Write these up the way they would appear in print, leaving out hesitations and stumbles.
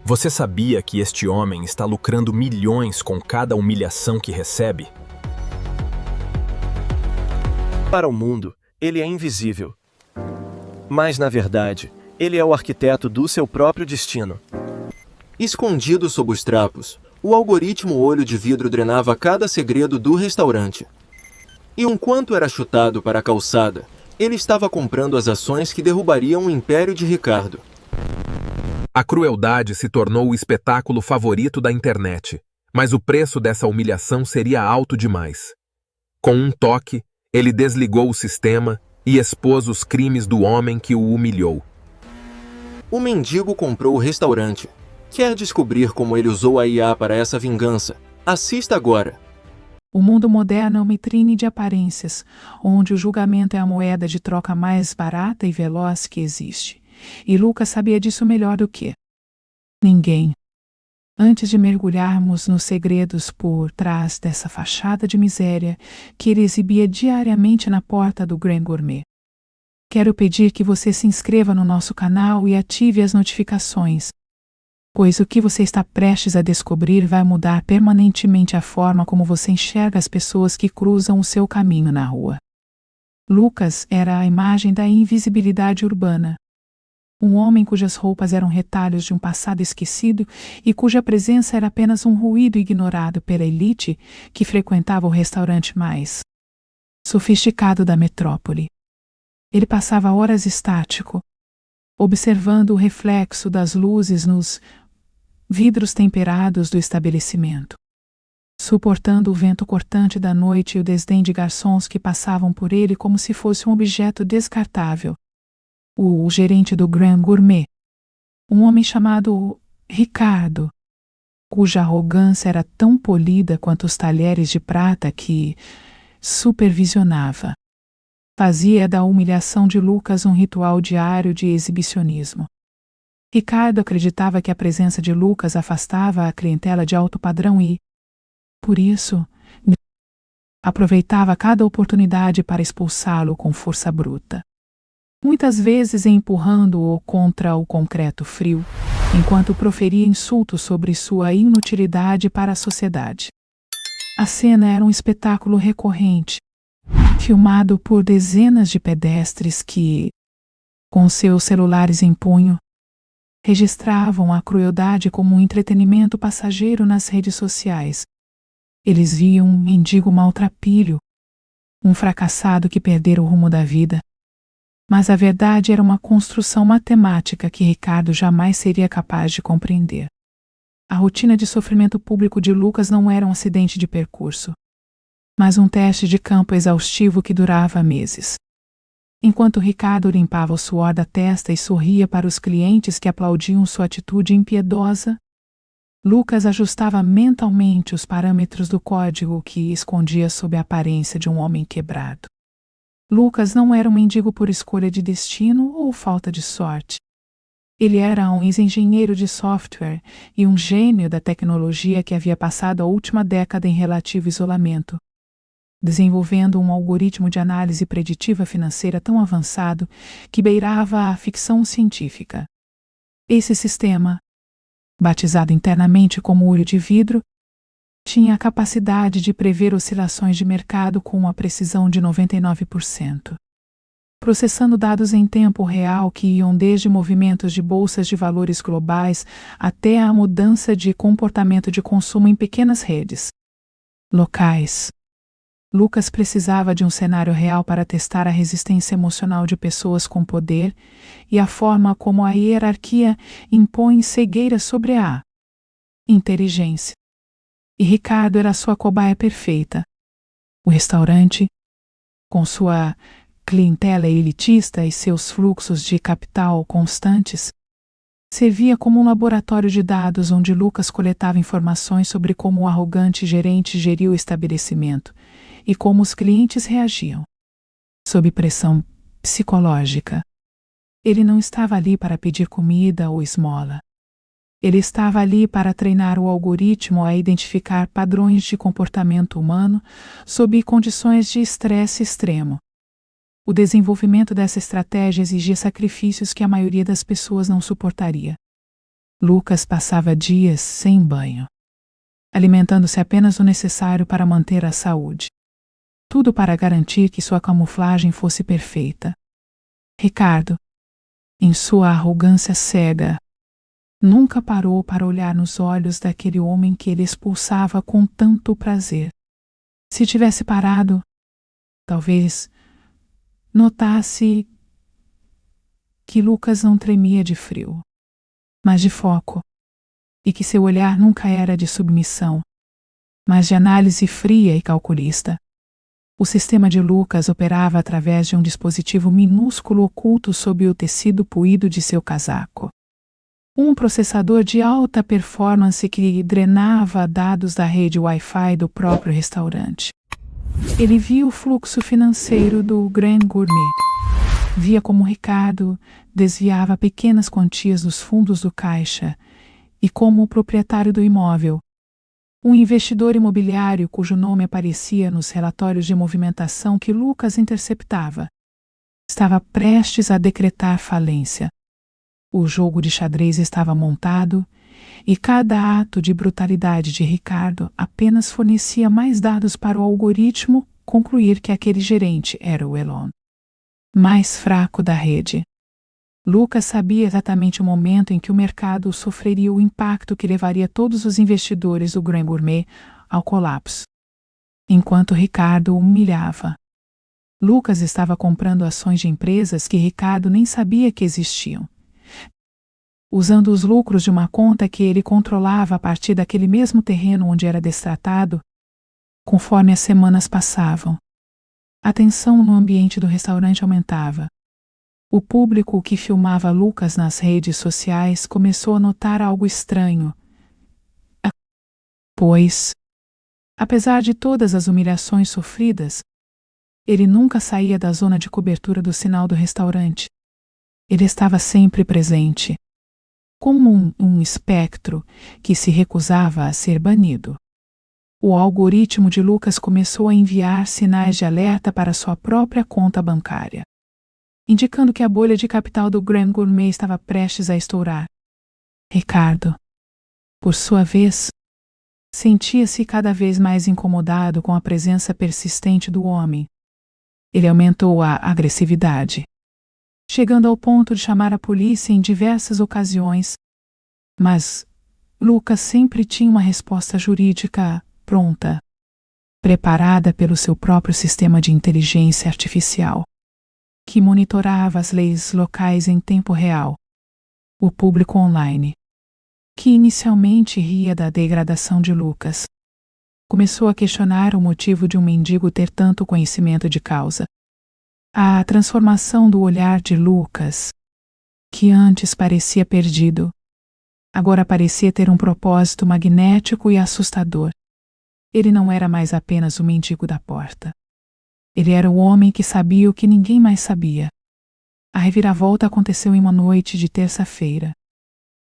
Você sabia que este homem está lucrando milhões com cada humilhação que recebe? Para o mundo, ele é invisível. Mas, na verdade, ele é o arquiteto do seu próprio destino. Escondido sob os trapos, o algoritmo olho de vidro drenava cada segredo do restaurante. E enquanto era chutado para a calçada, ele estava comprando as ações que derrubariam o império de Ricardo. A crueldade se tornou o espetáculo favorito da internet, mas o preço dessa humilhação seria alto demais. Com um toque, ele desligou o sistema e expôs os crimes do homem que o humilhou. O mendigo comprou o restaurante. Quer descobrir como ele usou a IA para essa vingança? Assista agora. O mundo moderno é uma vitrine de aparências, onde o julgamento é a moeda de troca mais barata e veloz que existe. E Lucas sabia disso melhor do que ninguém. Antes de mergulharmos nos segredos por trás dessa fachada de miséria que ele exibia diariamente na porta do Grand Gourmet, quero pedir que você se inscreva no nosso canal e ative as notificações, pois o que você está prestes a descobrir vai mudar permanentemente a forma como você enxerga as pessoas que cruzam o seu caminho na rua. Lucas era a imagem da invisibilidade urbana. Um homem cujas roupas eram retalhos de um passado esquecido e cuja presença era apenas um ruído ignorado pela elite que frequentava o restaurante mais sofisticado da metrópole. Ele passava horas estático, observando o reflexo das luzes nos vidros temperados do estabelecimento, suportando o vento cortante da noite e o desdém de garçons que passavam por ele como se fosse um objeto descartável. O gerente do Grand Gourmet, um homem chamado Ricardo, cuja arrogância era tão polida quanto os talheres de prata que supervisionava, fazia da humilhação de Lucas um ritual diário de exibicionismo. Ricardo acreditava que a presença de Lucas afastava a clientela de alto padrão e, por isso, aproveitava cada oportunidade para expulsá-lo com força bruta. Muitas vezes empurrando-o contra o concreto frio, enquanto proferia insultos sobre sua inutilidade para a sociedade. A cena era um espetáculo recorrente, filmado por dezenas de pedestres que, com seus celulares em punho, registravam a crueldade como um entretenimento passageiro nas redes sociais. Eles viam um mendigo maltrapilho, um fracassado que perdera o rumo da vida. Mas a verdade era uma construção matemática que Ricardo jamais seria capaz de compreender. A rotina de sofrimento público de Lucas não era um acidente de percurso, mas um teste de campo exaustivo que durava meses. Enquanto Ricardo limpava o suor da testa e sorria para os clientes que aplaudiam sua atitude impiedosa, Lucas ajustava mentalmente os parâmetros do código que escondia sob a aparência de um homem quebrado. Lucas não era um mendigo por escolha de destino ou falta de sorte. Ele era um ex-engenheiro de software e um gênio da tecnologia que havia passado a última década em relativo isolamento, desenvolvendo um algoritmo de análise preditiva financeira tão avançado que beirava a ficção científica. Esse sistema, batizado internamente como olho de vidro, tinha a capacidade de prever oscilações de mercado com uma precisão de 99%, processando dados em tempo real que iam desde movimentos de bolsas de valores globais até a mudança de comportamento de consumo em pequenas redes locais. Lucas precisava de um cenário real para testar a resistência emocional de pessoas com poder e a forma como a hierarquia impõe cegueira sobre a inteligência. E Ricardo era sua cobaia perfeita. O restaurante, com sua clientela elitista e seus fluxos de capital constantes, servia como um laboratório de dados onde Lucas coletava informações sobre como o arrogante gerente geria o estabelecimento e como os clientes reagiam. Sob pressão psicológica. Ele não estava ali para pedir comida ou esmola. Ele estava ali para treinar o algoritmo a identificar padrões de comportamento humano sob condições de estresse extremo. O desenvolvimento dessa estratégia exigia sacrifícios que a maioria das pessoas não suportaria. Lucas passava dias sem banho, alimentando-se apenas o necessário para manter a saúde. Tudo para garantir que sua camuflagem fosse perfeita. Ricardo, em sua arrogância cega, nunca parou para olhar nos olhos daquele homem que ele expulsava com tanto prazer. Se tivesse parado, talvez notasse que Lucas não tremia de frio, mas de foco, e que seu olhar nunca era de submissão, mas de análise fria e calculista. O sistema de Lucas operava através de um dispositivo minúsculo oculto sob o tecido puído de seu casaco. Um processador de alta performance que drenava dados da rede Wi-Fi do próprio restaurante. Ele via o fluxo financeiro do Grand Gourmet. Via como Ricardo desviava pequenas quantias dos fundos do caixa e como o proprietário do imóvel, um investidor imobiliário cujo nome aparecia nos relatórios de movimentação que Lucas interceptava, estava prestes a decretar falência. O jogo de xadrez estava montado e cada ato de brutalidade de Ricardo apenas fornecia mais dados para o algoritmo concluir que aquele gerente era o Elon mais fraco da rede. Lucas sabia exatamente o momento em que o mercado sofreria o impacto que levaria todos os investidores do Grand Gourmet ao colapso. Enquanto Ricardo o humilhava, Lucas estava comprando ações de empresas que Ricardo nem sabia que existiam, usando os lucros de uma conta que ele controlava a partir daquele mesmo terreno onde era destratado. Conforme as semanas passavam, a tensão no ambiente do restaurante aumentava. O público que filmava Lucas nas redes sociais começou a notar algo estranho. Pois, apesar de todas as humilhações sofridas, ele nunca saía da zona de cobertura do sinal do restaurante. Ele estava sempre presente, como um espectro que se recusava a ser banido. O algoritmo de Lucas começou a enviar sinais de alerta para sua própria conta bancária, indicando que a bolha de capital do Grand Gourmet estava prestes a estourar. Ricardo, por sua vez, sentia-se cada vez mais incomodado com a presença persistente do homem. Ele aumentou a agressividade, chegando ao ponto de chamar a polícia em diversas ocasiões. Mas Lucas sempre tinha uma resposta jurídica pronta, preparada pelo seu próprio sistema de inteligência artificial, que monitorava as leis locais em tempo real. O público online, que inicialmente ria da degradação de Lucas, começou a questionar o motivo de um mendigo ter tanto conhecimento de causa. A transformação do olhar de Lucas, que antes parecia perdido, agora parecia ter um propósito magnético e assustador. Ele não era mais apenas o mendigo da porta. Ele era o homem que sabia o que ninguém mais sabia. A reviravolta aconteceu em uma noite de terça-feira,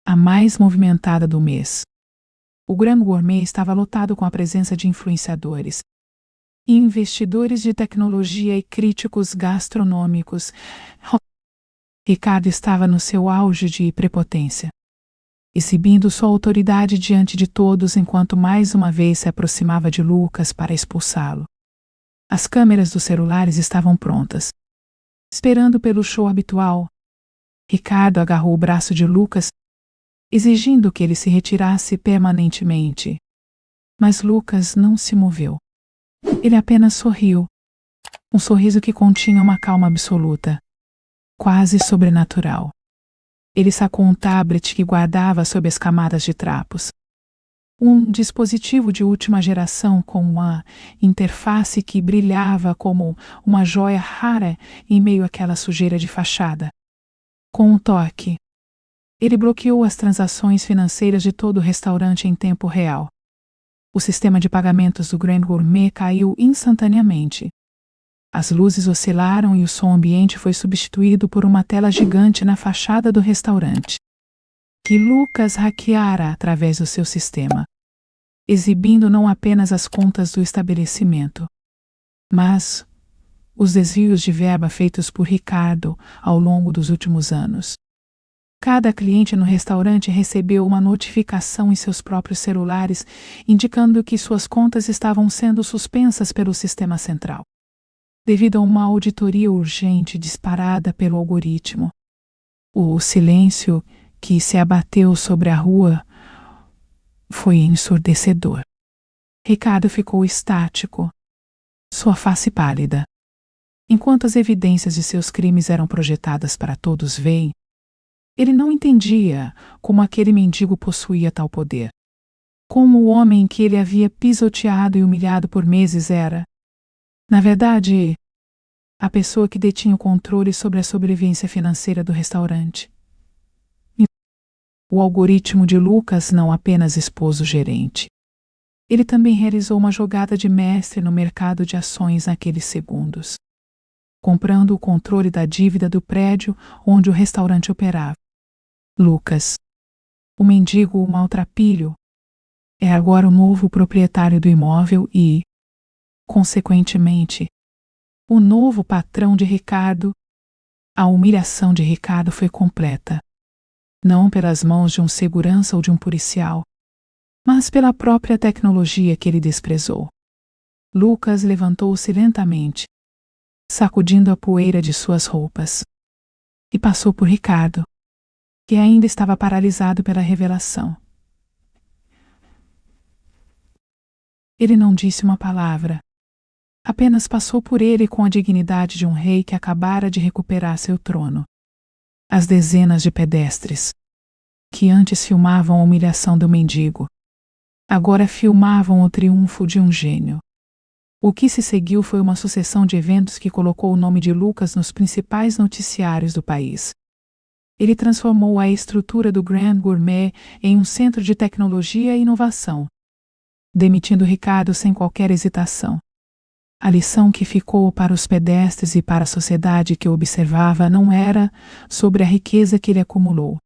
a mais movimentada do mês. O Grand Gourmet estava lotado com a presença de influenciadores, investidores de tecnologia e críticos gastronômicos. Ricardo estava no seu auge de prepotência, exibindo sua autoridade diante de todos enquanto mais uma vez se aproximava de Lucas para expulsá-lo. As câmeras dos celulares estavam prontas, esperando pelo show habitual. Ricardo agarrou o braço de Lucas, exigindo que ele se retirasse permanentemente. Mas Lucas não se moveu. Ele apenas sorriu, um sorriso que continha uma calma absoluta, quase sobrenatural. Ele sacou um tablet que guardava sob as camadas de trapos. Um dispositivo de última geração com uma interface que brilhava como uma joia rara em meio àquela sujeira de fachada. Com um toque, ele bloqueou as transações financeiras de todo o restaurante em tempo real. O sistema de pagamentos do Grand Gourmet caiu instantaneamente. As luzes oscilaram e o som ambiente foi substituído por uma tela gigante na fachada do restaurante, que Lucas hackeara através do seu sistema, exibindo não apenas as contas do estabelecimento, mas os desvios de verba feitos por Ricardo ao longo dos últimos anos. Cada cliente no restaurante recebeu uma notificação em seus próprios celulares, indicando que suas contas estavam sendo suspensas pelo sistema central, devido a uma auditoria urgente disparada pelo algoritmo. O silêncio que se abateu sobre a rua foi ensurdecedor. Ricardo ficou estático, sua face pálida. Enquanto as evidências de seus crimes eram projetadas para todos verem, ele não entendia como aquele mendigo possuía tal poder. Como o homem que ele havia pisoteado e humilhado por meses era, na verdade, a pessoa que detinha o controle sobre a sobrevivência financeira do restaurante. O algoritmo de Lucas não apenas expôs o gerente. Ele também realizou uma jogada de mestre no mercado de ações naqueles segundos, comprando o controle da dívida do prédio onde o restaurante operava. Lucas, o mendigo maltrapilho, é agora o novo proprietário do imóvel e, consequentemente, o novo patrão de Ricardo. A humilhação de Ricardo foi completa, não pelas mãos de um segurança ou de um policial, mas pela própria tecnologia que ele desprezou. Lucas levantou-se lentamente, sacudindo a poeira de suas roupas, e passou por Ricardo, que ainda estava paralisado pela revelação. Ele não disse uma palavra, apenas passou por ele com a dignidade de um rei que acabara de recuperar seu trono. As dezenas de pedestres, que antes filmavam a humilhação do mendigo, agora filmavam o triunfo de um gênio. O que se seguiu foi uma sucessão de eventos que colocou o nome de Lucas nos principais noticiários do país. Ele transformou a estrutura do Grand Gourmet em um centro de tecnologia e inovação, demitindo Ricardo sem qualquer hesitação. A lição que ficou para os pedestres e para a sociedade que o observava não era sobre a riqueza que ele acumulou,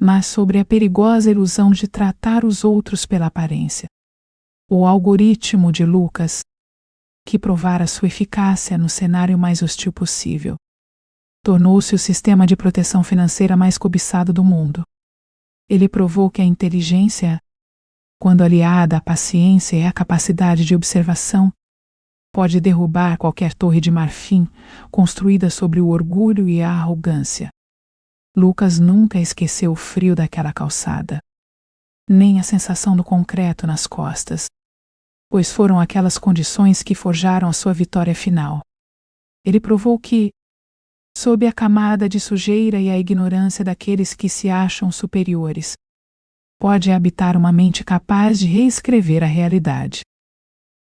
mas sobre a perigosa ilusão de tratar os outros pela aparência. O algoritmo de Lucas, que provara sua eficácia no cenário mais hostil possível, tornou-se o sistema de proteção financeira mais cobiçado do mundo. Ele provou que a inteligência, quando aliada à paciência e à capacidade de observação, pode derrubar qualquer torre de marfim construída sobre o orgulho e a arrogância. Lucas nunca esqueceu o frio daquela calçada, nem a sensação do concreto nas costas, pois foram aquelas condições que forjaram a sua vitória final. Ele provou que, sob a camada de sujeira e a ignorância daqueles que se acham superiores, pode habitar uma mente capaz de reescrever a realidade.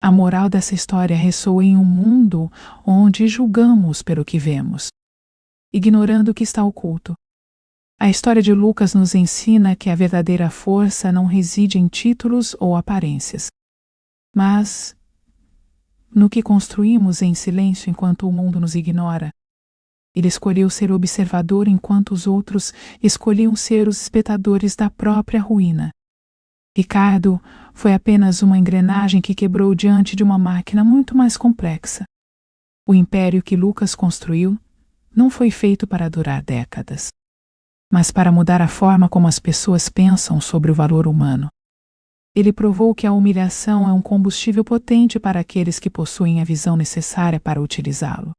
A moral dessa história ressoa em um mundo onde julgamos pelo que vemos, ignorando o que está oculto. A história de Lucas nos ensina que a verdadeira força não reside em títulos ou aparências, mas no que construímos em silêncio enquanto o mundo nos ignora. Ele escolheu ser observador enquanto os outros escolhiam ser os espectadores da própria ruína. Ricardo foi apenas uma engrenagem que quebrou diante de uma máquina muito mais complexa. O império que Lucas construiu não foi feito para durar décadas, mas para mudar a forma como as pessoas pensam sobre o valor humano. Ele provou que a humilhação é um combustível potente para aqueles que possuem a visão necessária para utilizá-lo.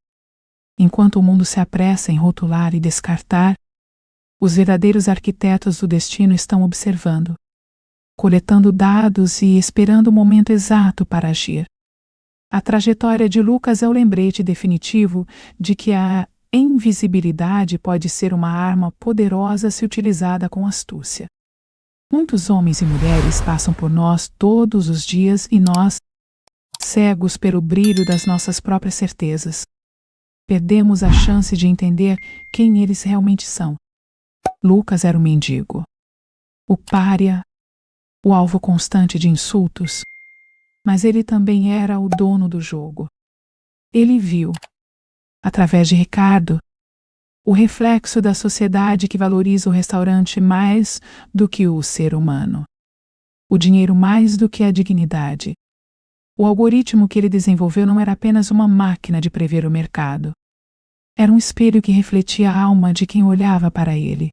Enquanto o mundo se apressa em rotular e descartar, os verdadeiros arquitetos do destino estão observando, coletando dados e esperando o momento exato para agir. A trajetória de Lucas é o lembrete definitivo de que a invisibilidade pode ser uma arma poderosa se utilizada com astúcia. Muitos homens e mulheres passam por nós todos os dias e nós, cegos pelo brilho das nossas próprias certezas, perdemos a chance de entender quem eles realmente são. Lucas era o mendigo, o pária, o alvo constante de insultos, mas ele também era o dono do jogo. Ele viu, através de Ricardo, o reflexo da sociedade que valoriza o restaurante mais do que o ser humano, o dinheiro mais do que a dignidade. O algoritmo que ele desenvolveu não era apenas uma máquina de prever o mercado. Era um espelho que refletia a alma de quem olhava para ele.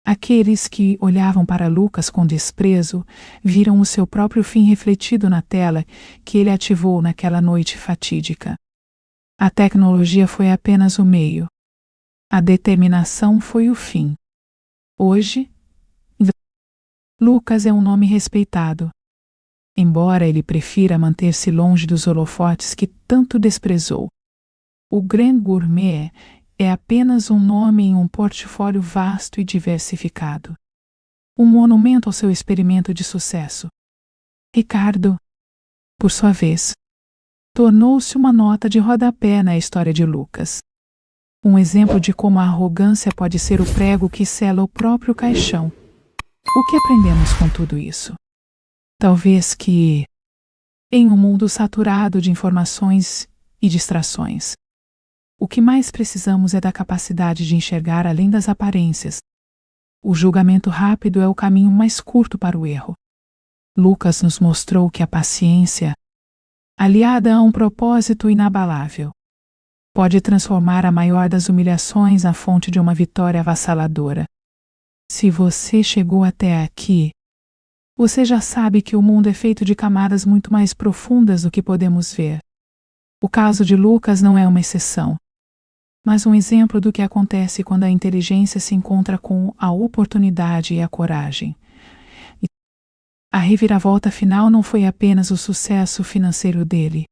Aqueles que olhavam para Lucas com desprezo viram o seu próprio fim refletido na tela que ele ativou naquela noite fatídica. A tecnologia foi apenas o meio. A determinação foi o fim. Hoje, Lucas é um nome respeitado, embora ele prefira manter-se longe dos holofotes que tanto desprezou. O Grand Gourmet é apenas um nome em um portfólio vasto e diversificado. Um monumento ao seu experimento de sucesso. Ricardo, por sua vez, tornou-se uma nota de rodapé na história de Lucas. Um exemplo de como a arrogância pode ser o prego que sela o próprio caixão. O que aprendemos com tudo isso? Talvez que, em um mundo saturado de informações e distrações, o que mais precisamos é da capacidade de enxergar além das aparências. O julgamento rápido é o caminho mais curto para o erro. Lucas nos mostrou que a paciência, aliada a um propósito inabalável, pode transformar a maior das humilhações na fonte de uma vitória avassaladora. Se você chegou até aqui, você já sabe que o mundo é feito de camadas muito mais profundas do que podemos ver. O caso de Lucas não é uma exceção, mas um exemplo do que acontece quando a inteligência se encontra com a oportunidade e a coragem. A reviravolta final não foi apenas o sucesso financeiro dele,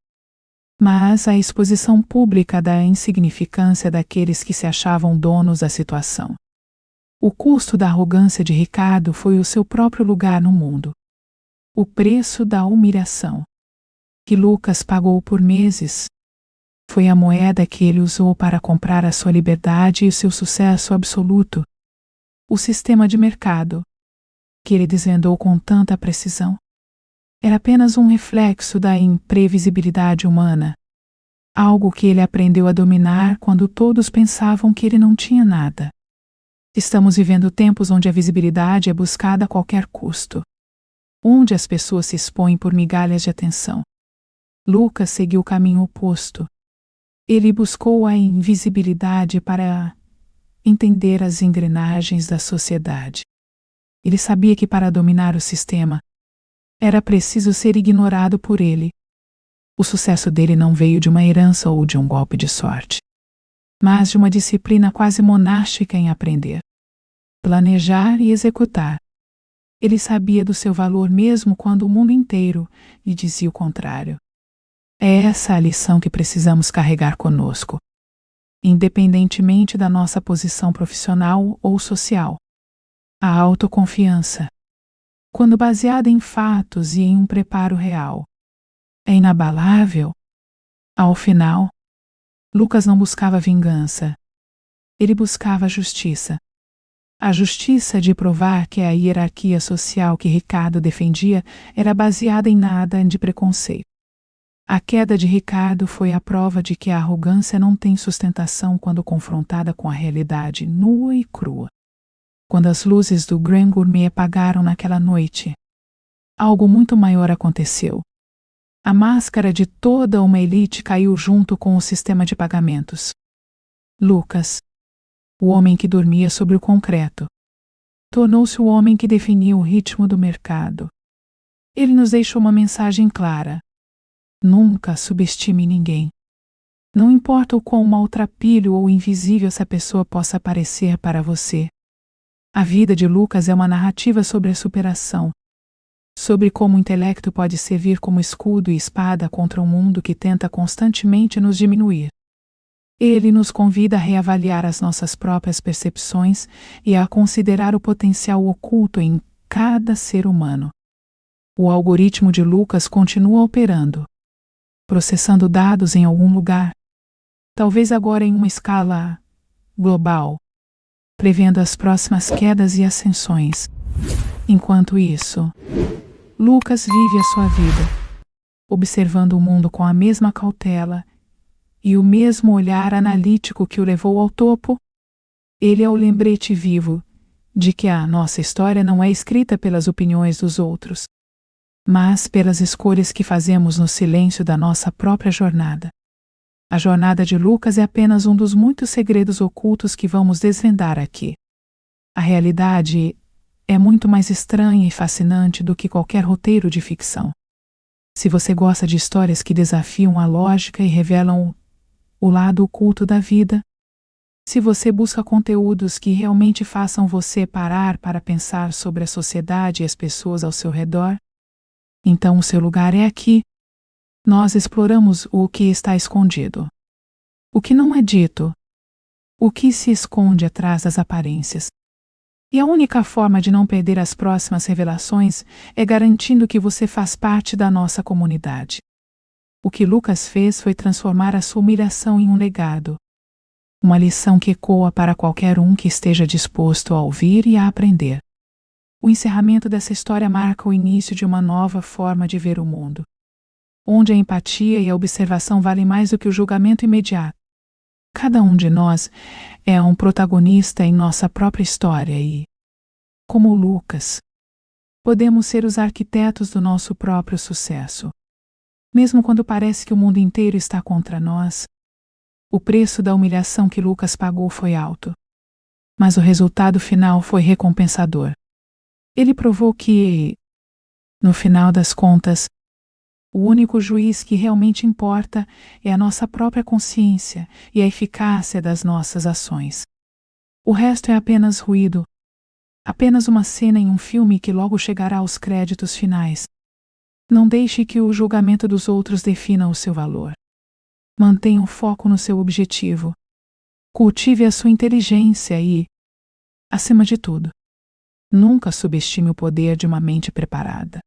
mas a exposição pública da insignificância daqueles que se achavam donos da situação. O custo da arrogância de Ricardo foi o seu próprio lugar no mundo. O preço da humilhação, que Lucas pagou por meses, foi a moeda que ele usou para comprar a sua liberdade e o seu sucesso absoluto. O sistema de mercado, que ele desvendou com tanta precisão, era apenas um reflexo da imprevisibilidade humana, algo que ele aprendeu a dominar quando todos pensavam que ele não tinha nada. Estamos vivendo tempos onde a visibilidade é buscada a qualquer custo, onde as pessoas se expõem por migalhas de atenção. Lucas seguiu o caminho oposto. Ele buscou a invisibilidade para entender as engrenagens da sociedade. Ele sabia que para dominar o sistema, era preciso ser ignorado por ele. O sucesso dele não veio de uma herança ou de um golpe de sorte, mas de uma disciplina quase monástica em aprender, planejar e executar. Ele sabia do seu valor mesmo quando o mundo inteiro lhe dizia o contrário. É essa a lição que precisamos carregar conosco, independentemente da nossa posição profissional ou social. A autoconfiança, quando baseada em fatos e em um preparo real, é inabalável. Ao final, Lucas não buscava vingança. Ele buscava justiça. A justiça de provar que a hierarquia social que Ricardo defendia era baseada em nada de preconceito. A queda de Ricardo foi a prova de que a arrogância não tem sustentação quando confrontada com a realidade nua e crua. Quando as luzes do Grand Gourmet apagaram naquela noite, algo muito maior aconteceu. A máscara de toda uma elite caiu junto com o sistema de pagamentos. Lucas, o homem que dormia sobre o concreto, tornou-se o homem que definia o ritmo do mercado. Ele nos deixou uma mensagem clara. Nunca subestime ninguém. Não importa o quão maltrapilho ou invisível essa pessoa possa parecer para você. A vida de Lucas é uma narrativa sobre a superação, sobre como o intelecto pode servir como escudo e espada contra um mundo que tenta constantemente nos diminuir. Ele nos convida a reavaliar as nossas próprias percepções e a considerar o potencial oculto em cada ser humano. O algoritmo de Lucas continua operando, processando dados em algum lugar, talvez agora em uma escala global, prevendo as próximas quedas e ascensões. Enquanto isso, Lucas vive a sua vida, observando o mundo com a mesma cautela e o mesmo olhar analítico que o levou ao topo. Ele é o lembrete vivo de que a nossa história não é escrita pelas opiniões dos outros, mas pelas escolhas que fazemos no silêncio da nossa própria jornada. A jornada de Lucas é apenas um dos muitos segredos ocultos que vamos desvendar aqui. A realidade é muito mais estranha e fascinante do que qualquer roteiro de ficção. Se você gosta de histórias que desafiam a lógica e revelam o lado oculto da vida, se você busca conteúdos que realmente façam você parar para pensar sobre a sociedade e as pessoas ao seu redor, então o seu lugar é aqui. Nós exploramos o que está escondido, o que não é dito, o que se esconde atrás das aparências. E a única forma de não perder as próximas revelações é garantindo que você faz parte da nossa comunidade. O que Lucas fez foi transformar a sua humilhação em um legado, uma lição que ecoa para qualquer um que esteja disposto a ouvir e a aprender. O encerramento dessa história marca o início de uma nova forma de ver o mundo, onde a empatia e a observação valem mais do que o julgamento imediato. Cada um de nós é um protagonista em nossa própria história e, como Lucas, podemos ser os arquitetos do nosso próprio sucesso. Mesmo quando parece que o mundo inteiro está contra nós, o preço da humilhação que Lucas pagou foi alto, mas o resultado final foi recompensador. Ele provou que, no final das contas, o único juiz que realmente importa é a nossa própria consciência e a eficácia das nossas ações. O resto é apenas ruído, apenas uma cena em um filme que logo chegará aos créditos finais. Não deixe que o julgamento dos outros defina o seu valor. Mantenha o foco no seu objetivo. Cultive a sua inteligência e, acima de tudo, nunca subestime o poder de uma mente preparada.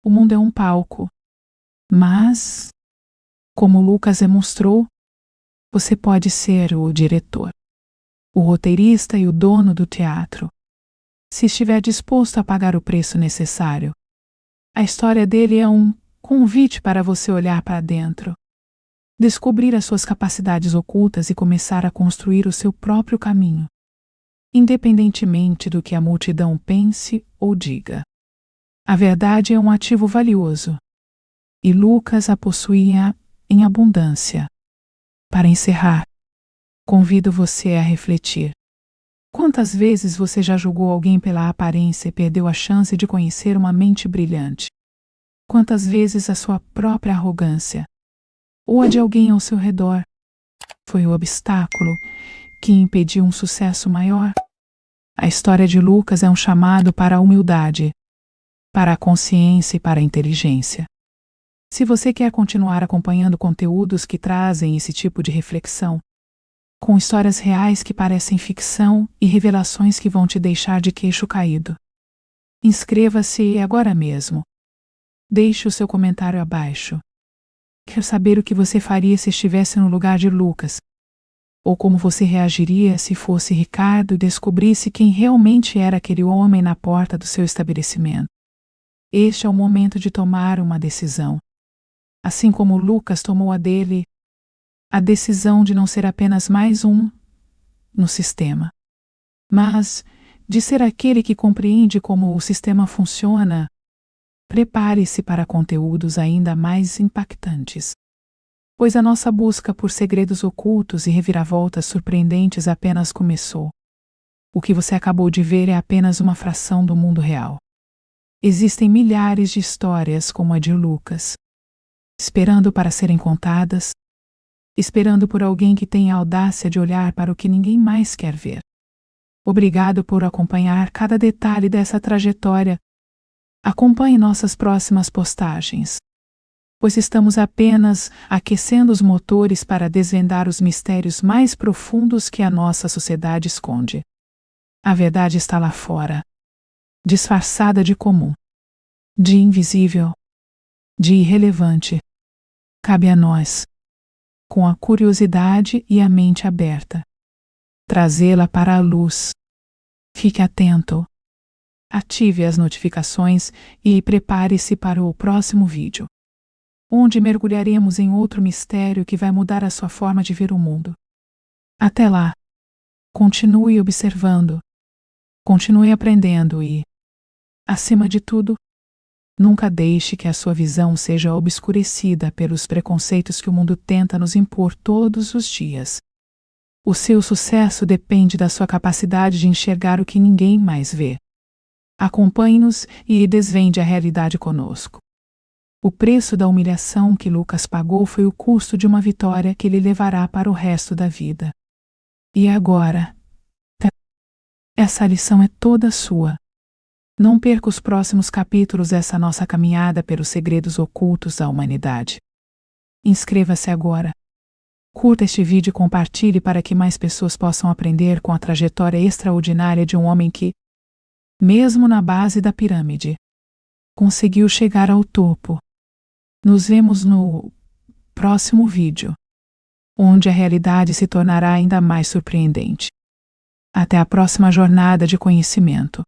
O mundo é um palco, mas, como Lucas demonstrou, você pode ser o diretor, o roteirista e o dono do teatro, se estiver disposto a pagar o preço necessário. A história dele é um convite para você olhar para dentro, descobrir as suas capacidades ocultas e começar a construir o seu próprio caminho, independentemente do que a multidão pense ou diga. A verdade é um ativo valioso, e Lucas a possuía em abundância. Para encerrar, convido você a refletir. Quantas vezes você já julgou alguém pela aparência e perdeu a chance de conhecer uma mente brilhante? Quantas vezes a sua própria arrogância, ou a de alguém ao seu redor, foi o obstáculo que impediu um sucesso maior? A história de Lucas é um chamado para a humildade, para a consciência e para a inteligência. Se você quer continuar acompanhando conteúdos que trazem esse tipo de reflexão, com histórias reais que parecem ficção e revelações que vão te deixar de queixo caído, inscreva-se agora mesmo. Deixe o seu comentário abaixo. Quero saber o que você faria se estivesse no lugar de Lucas, ou como você reagiria se fosse Ricardo e descobrisse quem realmente era aquele homem na porta do seu estabelecimento. Este é o momento de tomar uma decisão. Assim como Lucas tomou a dele, a decisão de não ser apenas mais um no sistema, mas de ser aquele que compreende como o sistema funciona. Prepare-se para conteúdos ainda mais impactantes, pois a nossa busca por segredos ocultos e reviravoltas surpreendentes apenas começou. O que você acabou de ver é apenas uma fração do mundo real. Existem milhares de histórias como a de Lucas, esperando para serem contadas, esperando por alguém que tenha a audácia de olhar para o que ninguém mais quer ver. Obrigado por acompanhar cada detalhe dessa trajetória. Acompanhe nossas próximas postagens, pois estamos apenas aquecendo os motores para desvendar os mistérios mais profundos que a nossa sociedade esconde. A verdade está lá fora, disfarçada de comum, de invisível, de irrelevante. Cabe a nós, com a curiosidade e a mente aberta, trazê-la para a luz. Fique atento, ative as notificações e prepare-se para o próximo vídeo, onde mergulharemos em outro mistério que vai mudar a sua forma de ver o mundo. Até lá, continue observando, continue aprendendo e, acima de tudo, nunca deixe que a sua visão seja obscurecida pelos preconceitos que o mundo tenta nos impor todos os dias. O seu sucesso depende da sua capacidade de enxergar o que ninguém mais vê. Acompanhe-nos e desvende a realidade conosco. O preço da humilhação que Lucas pagou foi o custo de uma vitória que ele levará para o resto da vida. E agora? Essa lição é toda sua. Não perca os próximos capítulos dessa nossa caminhada pelos segredos ocultos da humanidade. Inscreva-se agora. Curta este vídeo e compartilhe para que mais pessoas possam aprender com a trajetória extraordinária de um homem que, mesmo na base da pirâmide, conseguiu chegar ao topo. Nos vemos no próximo vídeo, onde a realidade se tornará ainda mais surpreendente. Até a próxima jornada de conhecimento.